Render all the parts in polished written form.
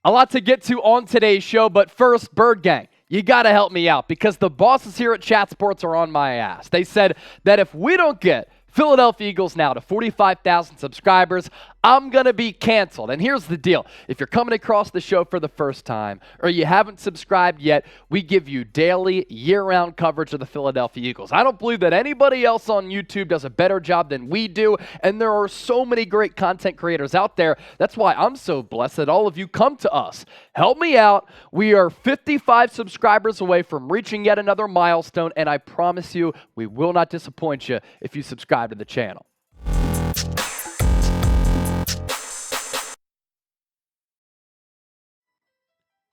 A lot to get to on today's show, but first, Bird Gang, you got to help me out because the bosses here at Chat Sports are on my ass. They said that if we don't get Philadelphia Eagles now to 45,000 subscribers, I'm going to be canceled. And here's the deal. If you're coming across the show for the first time or you haven't subscribed yet, we give you daily, year-round coverage of the Philadelphia Eagles. I don't believe that anybody else on YouTube does a better job than we do, and there are so many great content creators out there. That's why I'm so blessed that all of you come to us. Help me out. We are 55 subscribers away from reaching yet another milestone, and I promise you, we will not disappoint you if you subscribe to the channel.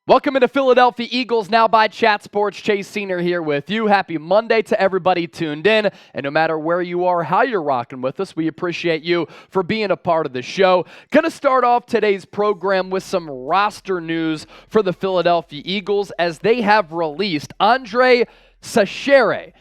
Welcome into Philadelphia Eagles Now by Chat Sports. Chase Senior here with you. Happy Monday to everybody tuned in. And no matter where you are, how you're rocking with us, we appreciate you for being a part of the show. Going to start off today's program with some roster news for the Philadelphia Eagles as they have released Andre Chachere.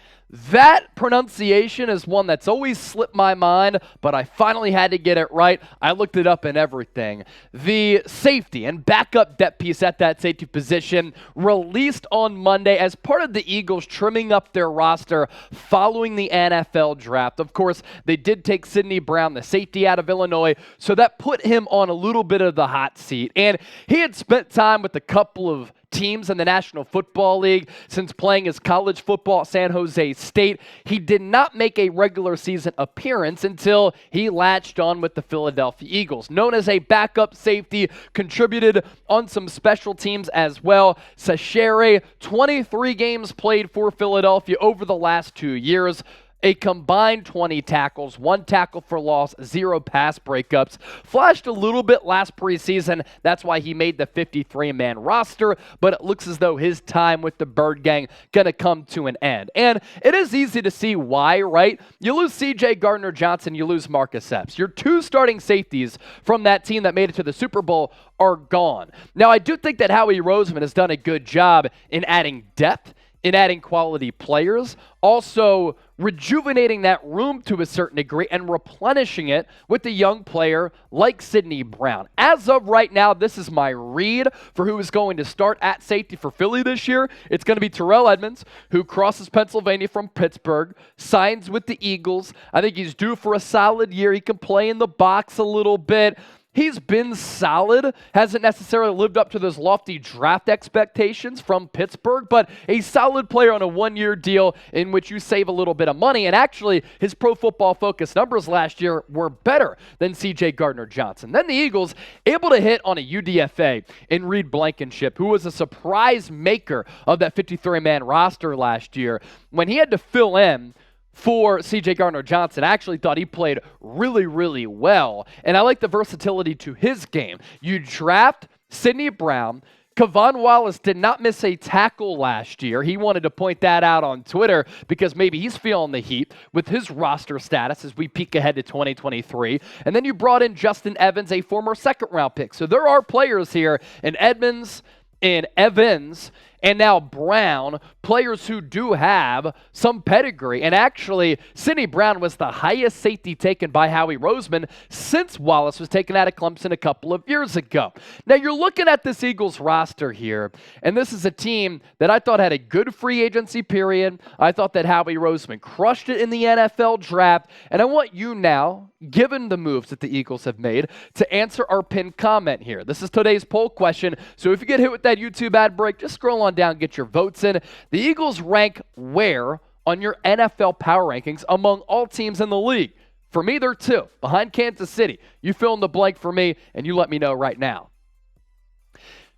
That pronunciation is one that's always slipped my mind, but I finally had to get it right. I looked it up and everything. The safety and backup depth piece at that safety position released on Monday as part of the Eagles trimming up their roster following the NFL draft. Of course, they did take Sidney Brown, the safety out of Illinois, so that put him on a little bit of the hot seat. And he had spent time with a couple of teams in the National Football League since playing his college football at San Jose State. He did not make a regular season appearance until he latched on with the Philadelphia Eagles. Known as a backup safety, contributed on some special teams as well. Chachere, 23 games played for Philadelphia over the last 2 years. A combined 20 tackles, 1 tackle for loss, 0 pass breakups. Flashed a little bit last preseason. That's why he made the 53-man roster, but it looks as though his time with the Bird Gang going to come to an end. And it is easy to see why, right? You lose C.J. Gardner-Johnson, you lose Marcus Epps. Your 2 starting safeties from that team that made it to the Super Bowl are gone. Now, I do think that Howie Roseman has done a good job in adding depth, in adding quality players, also rejuvenating that room to a certain degree and replenishing it with a young player like Sidney Brown. As of right now, this is my read for who is going to start at safety for Philly this year. It's going to be Terrell Edmunds, who crosses Pennsylvania from Pittsburgh, signs with the Eagles. I think he's due for a solid year. He can play in the box a little bit. He's been solid, hasn't necessarily lived up to those lofty draft expectations from Pittsburgh, but a solid player on a 1-year deal in which you save a little bit of money. And actually, his Pro Football Focus numbers last year were better than C.J. Gardner-Johnson. Then the Eagles able to hit on a UDFA in Reed Blankenship, who was a surprise maker of that 53-man roster last year. When he had to fill in for C.J. Gardner-Johnson, I actually thought he played really, really well. And I like the versatility to his game. You draft Sidney Brown. Kevon Wallace did not miss a tackle last year. He wanted to point that out on Twitter because maybe he's feeling the heat with his roster status as we peek ahead to 2023. And then you brought in Justin Evans, a former second-round pick. So there are players here in Edmunds, in Evans, and now Brown, players who do have some pedigree. And actually, Sidney Brown was the highest safety taken by Howie Roseman since Wallace was taken out of Clemson a couple of years ago. Now, you're looking at this Eagles roster here, and this is a team that I thought had a good free agency period. I thought that Howie Roseman crushed it in the NFL draft, and I want you now, given the moves that the Eagles have made, to answer our pinned comment here. This is today's poll question, so if you get hit with that YouTube ad break, just scroll on down, get your votes in. The Eagles rank where on your NFL power rankings among all teams in the league? For me, they're 2, behind Kansas City. You fill in the blank for me, and you let me know right now.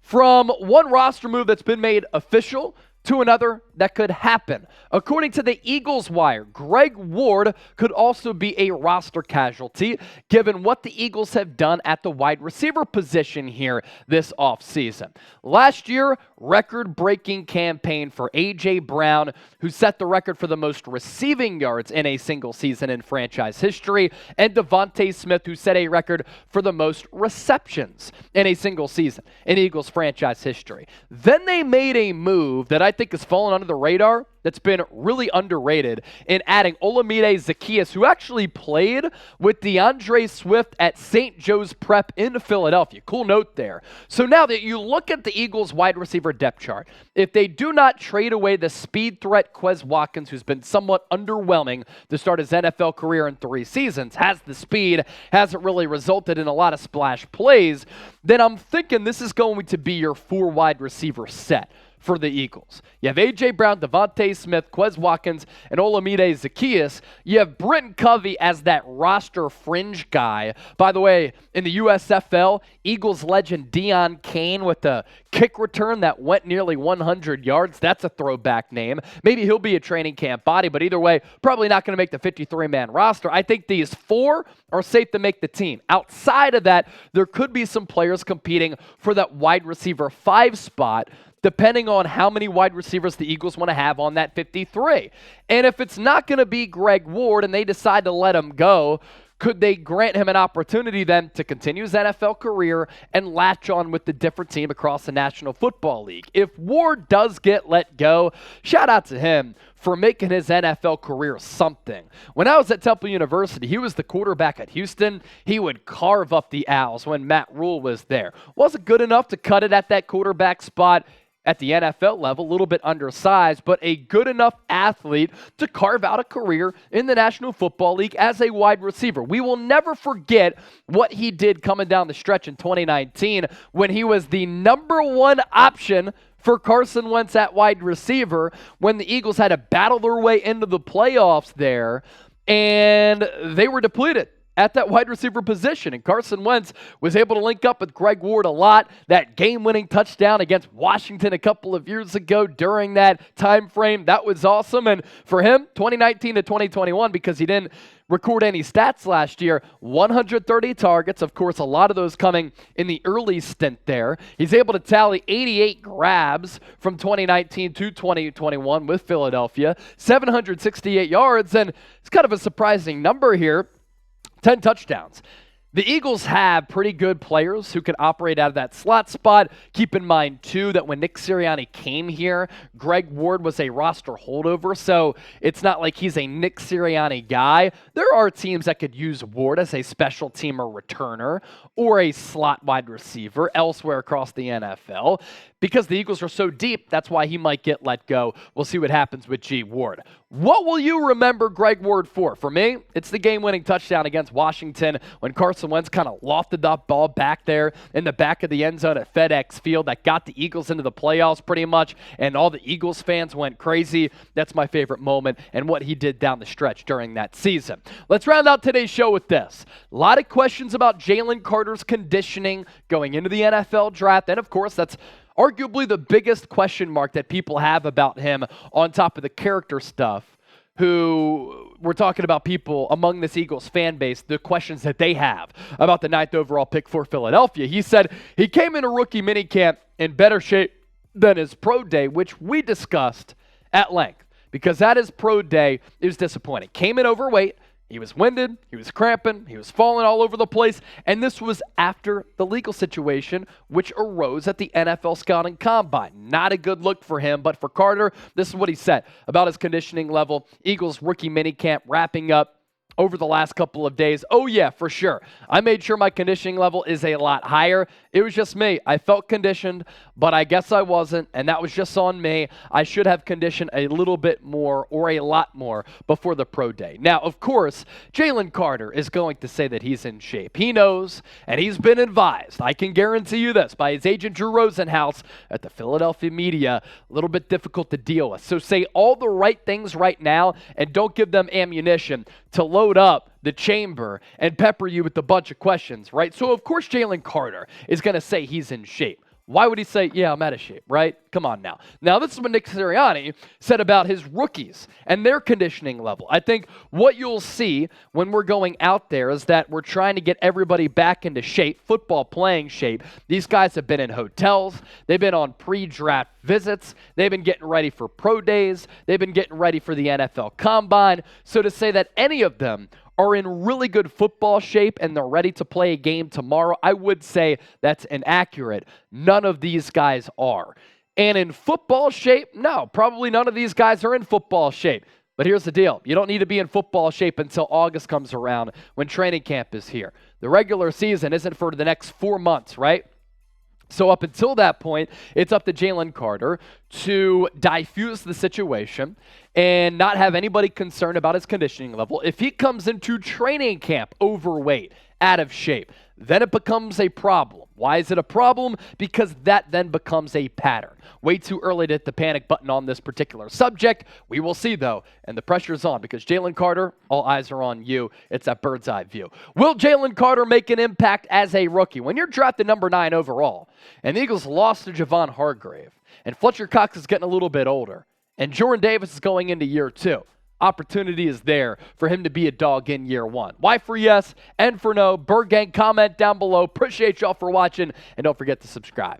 From one roster move that's been made official to another that could happen. According to the Eagles Wire, Greg Ward could also be a roster casualty, given what the Eagles have done at the wide receiver position here this offseason. Last year, record-breaking campaign for A.J. Brown, who set the record for the most receiving yards in a single season in franchise history, and Devontae Smith, who set a record for the most receptions in a single season in Eagles franchise history. Then they made a move that I think has fallen under the radar that's been really underrated in adding Olamide Zaccheaus, who actually played with DeAndre Swift at St. Joe's Prep in Philadelphia. Cool note there. So now that you look at the Eagles wide receiver depth chart, if they do not trade away the speed threat Quez Watkins, who's been somewhat underwhelming to start his NFL career in 3 seasons, has the speed, hasn't really resulted in a lot of splash plays, then I'm thinking this is going to be your 4 wide receiver set for the Eagles. You have A.J. Brown, Devontae Smith, Quez Watkins, and Olamide Zaccheaus. You have Britton Covey as that roster fringe guy. By the way, in the USFL, Eagles legend Deion Kane with the kick return that went nearly 100 yards. That's a throwback name. Maybe he'll be a training camp body, but either way, probably not going to make the 53-man roster. I think these 4 are safe to make the team. Outside of that, there could be some players competing for that wide receiver 5 spot, depending on how many wide receivers the Eagles want to have on that 53. And if it's not going to be Greg Ward and they decide to let him go, could they grant him an opportunity then to continue his NFL career and latch on with the different team across the National Football League? If Ward does get let go, shout out to him for making his NFL career something. When I was at Temple University, he was the quarterback at Houston. He would carve up the Owls when Matt Rule was there. Wasn't good enough to cut it at that quarterback spot at the NFL level, a little bit undersized, but a good enough athlete to carve out a career in the National Football League as a wide receiver. We will never forget what he did coming down the stretch in 2019 when he was the number 1 option for Carson Wentz at wide receiver, when the Eagles had to battle their way into the playoffs there, and they were depleted at that wide receiver position. And Carson Wentz was able to link up with Greg Ward a lot. That game-winning touchdown against Washington a couple of years ago during that time frame, that was awesome. And for him, 2019 to 2021, because he didn't record any stats last year, 130 targets, of course, a lot of those coming in the early stint there. He's able to tally 88 grabs from 2019 to 2021 with Philadelphia, 768 yards, and it's kind of a surprising number here. 10 touchdowns. The Eagles have pretty good players who can operate out of that slot spot. Keep in mind, too, that when Nick Sirianni came here, Greg Ward was a roster holdover, so it's not like he's a Nick Sirianni guy. There are teams that could use Ward as a special teamer returner or a slot wide receiver elsewhere across the NFL. Because the Eagles are so deep, that's why he might get let go. We'll see what happens with G. Ward. What will you remember Greg Ward for? For me, it's the game-winning touchdown against Washington when Carson Wentz kind of lofted that ball back there in the back of the end zone at FedEx Field that got the Eagles into the playoffs pretty much, and all the Eagles fans went crazy. That's my favorite moment and what he did down the stretch during that season. Let's round out today's show with this. A lot of questions about Jalen Carter's conditioning going into the NFL draft, and of course, that's arguably the biggest question mark that people have about him on top of the character stuff. Who we're talking about people among this Eagles fan base, the questions that they have about the 9th overall pick for Philadelphia. He said he came into rookie minicamp in better shape than his pro day, which we discussed at length, because at his pro day, it was disappointing. Came in overweight. He was winded, he was cramping, he was falling all over the place, and this was after the legal situation which arose at the NFL Scouting Combine. Not a good look for him, but for Carter, this is what he said about his conditioning level. Eagles rookie minicamp wrapping up over the last couple of days. Oh yeah, for sure. I made sure my conditioning level is a lot higher. It was just me. I felt conditioned, but I guess I wasn't, and that was just on me. I should have conditioned a little bit more or a lot more before the pro day. Now, of course, Jalen Carter is going to say that he's in shape. He knows, and he's been advised, I can guarantee you this, by his agent Drew Rosenhaus at the Philadelphia media, a little bit difficult to deal with. So say all the right things right now and don't give them ammunition to load up the chamber and pepper you with a bunch of questions, right? So, of course, Jalen Carter is going to say he's in shape. Why would he say, yeah, I'm out of shape, right? Come on now. Now, this is what Nick Sirianni said about his rookies and their conditioning level. I think what you'll see when we're going out there is that we're trying to get everybody back into shape, football playing shape. These guys have been in hotels. They've been on pre-draft visits. They've been getting ready for pro days. They've been getting ready for the NFL Combine. So to say that any of them are in really good football shape and they're ready to play a game tomorrow, I would say that's inaccurate. None of these guys are. And in football shape, no, probably none of these guys are in football shape. But here's the deal. You don't need to be in football shape until August comes around when training camp is here. The regular season isn't for the next 4 months, right? So up until that point, it's up to Jalen Carter to diffuse the situation and not have anybody concerned about his conditioning level. If he comes into training camp overweight, out of shape, then it becomes a problem. Why is it a problem? Because that then becomes a pattern. Way too early to hit the panic button on this particular subject. We will see, though, and the pressure's on because Jalen Carter, all eyes are on you. It's that bird's eye view. Will Jalen Carter make an impact as a rookie? When you're drafted number 9 overall, and the Eagles lost to Javon Hargrave, and Fletcher Cox is getting a little bit older, and Jordan Davis is going into year 2, opportunity is there for him to be a dog in year 1. Why for yes and for no? Bird Gang, comment down below. Appreciate y'all for watching, and don't forget to subscribe.